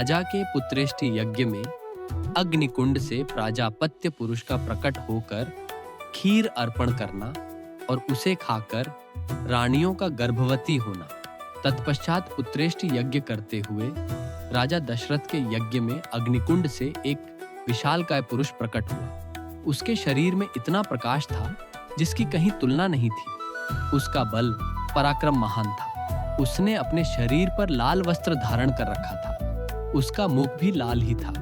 राजा के पुत्रेष्टि यज्ञ में अग्निकुंड से प्राजापत्य पुरुष का प्रकट होकर खीर अर्पण करना और उसे खाकर रानियों का गर्भवती होना। तत्पश्चात पुत्रेष्टि यज्ञ करते हुए राजा दशरथ के यज्ञ में अग्निकुंड से एक विशालकाय पुरुष प्रकट हुआ। उसके शरीर में इतना प्रकाश था जिसकी कहीं तुलना नहीं थी। उसका बल पराक्रम महान था। उसने अपने शरीर पर लाल वस्त्र धारण कर रखा था। उसका मुख भी लाल ही था।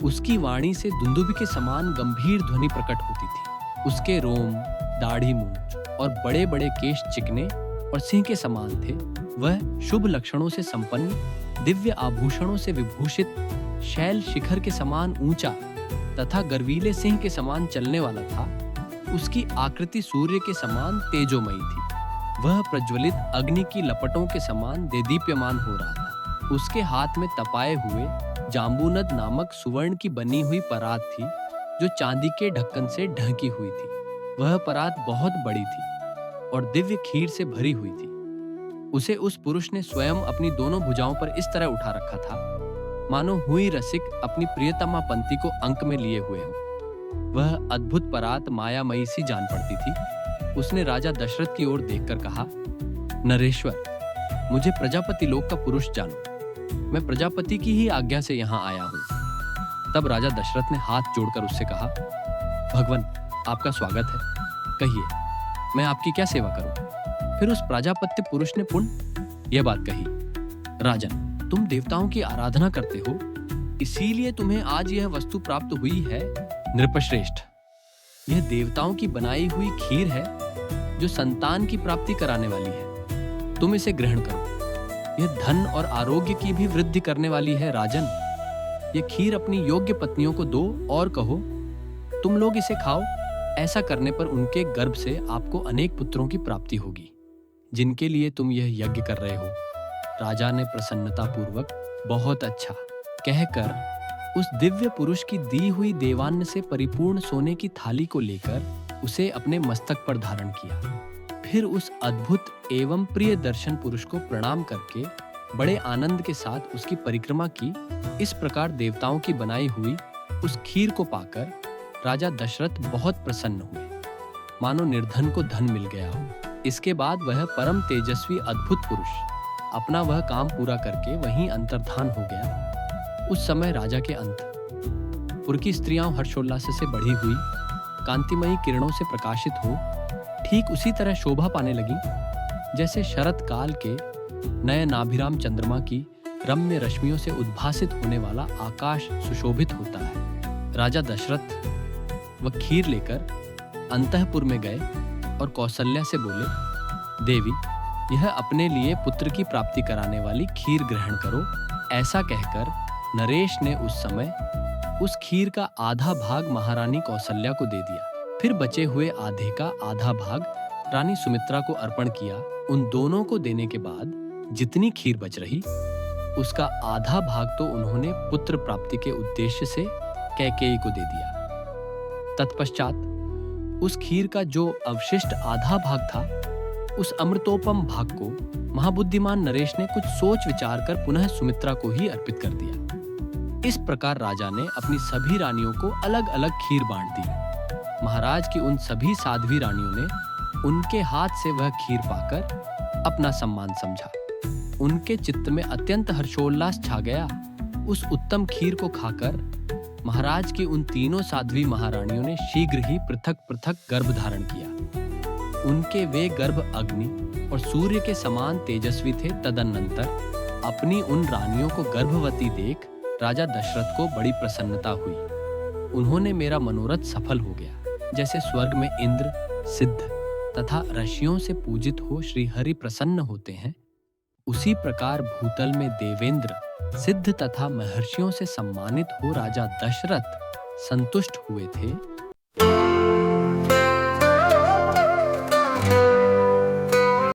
उसकी वाणी से दुंदुभि के समान गंभीर ध्वनि प्रकट होती थी। उसके रोम, दाढ़ी, मूंछ और बड़े बड़े केश चिकने और सिंह के समान थे। वह शुभ लक्षणों से संपन्न, दिव्य आभूषणों से विभूषित, शैल शिखर के समान ऊंचा तथा गर्वीले सिंह के समान चलने वाला था। उसकी आकृति सूर्य के समान तेजोमयी थी। वह प्रज्वलित अग्नि की लपटों के समान देदीप्यमान हो रहा था। उसके हाथ में तपाए हुए जांबूनद नामक सुवर्ण की बनी हुई परात थी जो चांदी के ढक्कन से ढकी हुई थी। वह परात बहुत बड़ी थी और दिव्य खीर से भरी हुई थी। उसे उस पुरुष ने स्वयं अपनी दोनों भुजाओं पर इस तरह उठा रखा था मानो हुई रसिक अपनी प्रियतमा पंक्ति को अंक में लिए हुए हो। वह अद्भुत परात मायामयी सी जान पड़ती थी। उसने राजा दशरथ की ओर देखकर कहा, नरेश्वर, मुझे प्रजापति लोक का पुरुष जानो। मैं प्रजापति की ही आज्ञा से यहाँ आया हूँ। तब राजा दशरथ ने हाथ जोड़कर उससे कहा, भगवान, आपका स्वागत है। कहिए, मैं आपकी क्या सेवा करूं? फिर उस प्रजापत्य पुरुष ने पुनः यह बात कही, राजन, तुम देवताओं की आराधना करते हो, इसीलिए तुम्हें आज यह वस्तु प्राप्त हुई है। नृपश्रेष्ठ, यह देवताओं की बनाई हुई खीर है जो संतान की प्राप्ति कराने वाली है। तुम इसे ग्रहण करो। यह धन और आरोग्य की भी वृद्धि करने वाली है। राजन, यह खीर अपनी योग्य पत्नियों को दो और कहो, तुम लोग इसे खाओ। ऐसा करने पर उनके गर्भ से आपको अनेक पुत्रों की प्राप्ति होगी, जिनके लिए तुम यह यज्ञ कर रहे हो। राजा ने प्रसन्नता पूर्वक बहुत अच्छा कहकर उस दिव्य पुरुष की दी हुई देवान्न से परिपूर्ण सोने की थाली को लेकर उसे अपने मस्तक पर धारण किया। फिर उस अद्भुत एवं प्रिय दर्शन पुरुष को प्रणाम करके बड़े आनंद के साथ उसकी परिक्रमा की। इस प्रकार देवताओं की बनाई हुई उस खीर को पाकर राजा दशरथ बहुत प्रसन्न हुए, मानो निर्धन को धन मिल गया हो। इसके बाद वह परम तेजस्वी अद्भुत पुरुष अपना वह काम पूरा करके वहीं अंतर्धान हो गया। उस समय राजा के अंत पुर की स्त्रियां हर्षोल्लास से बढ़ी हुई कांतिमयी किरणों से प्रकाशित हो ठीक उसी तरह शोभा पाने लगी जैसे शरत काल के नए नाभिराम चंद्रमा की रम्य रश्मियों से उद्भासित होने वाला आकाश सुशोभित होता है। राजा दशरथ वह खीर लेकर अंतःपुर में गए और कौसल्या से बोले, देवी, यह अपने लिए पुत्र की प्राप्ति कराने वाली खीर ग्रहण करो। ऐसा कहकर नरेश ने उस समय उस खीर का आधा भाग महारानी कौसल्या को दे दिया। फिर बचे हुए आधे का आधा भाग रानी सुमित्रा को अर्पण किया। उन दोनों को देने के बाद जितनी खीर बच रही उसका आधा भाग तो उन्होंने पुत्र प्राप्ति के उद्देश्य से कैकेयी को दे दिया। तत्पश्चात उस खीर का जो अवशिष्ट आधा भाग था, उस अमृतोपम भाग को महाबुद्धिमान नरेश ने कुछ सोच विचार कर पुनः सुमित्रा को ही अर्पित कर दिया। इस प्रकार राजा ने अपनी सभी रानियों को अलग अलग खीर बांट दी। महाराज की उन सभी साध्वी रानियों ने उनके हाथ से वह खीर पाकर अपना सम्मान समझा। उनके चित्त में अत्यंत हर्षोल्लास छा गया। उस उत्तम खीर को खाकर महाराज की उन तीनों साध्वी महारानियों ने शीघ्र ही पृथक पृथक गर्भ धारण किया। उनके वे गर्भ अग्नि और सूर्य के समान तेजस्वी थे। तदनंतर अपनी उन रानियों को गर्भवती देख राजा दशरथ को बड़ी प्रसन्नता हुई। उन्होंने मेरा मनोरथ सफल हो गया। जैसे स्वर्ग में इंद्र, सिद्ध तथा ऋषियों से पूजित हो श्री हरि प्रसन्न होते हैं, उसी प्रकार भूतल में देवेंद्र, सिद्ध तथा महर्षियों से सम्मानित हो राजा दशरथ संतुष्ट हुए थे।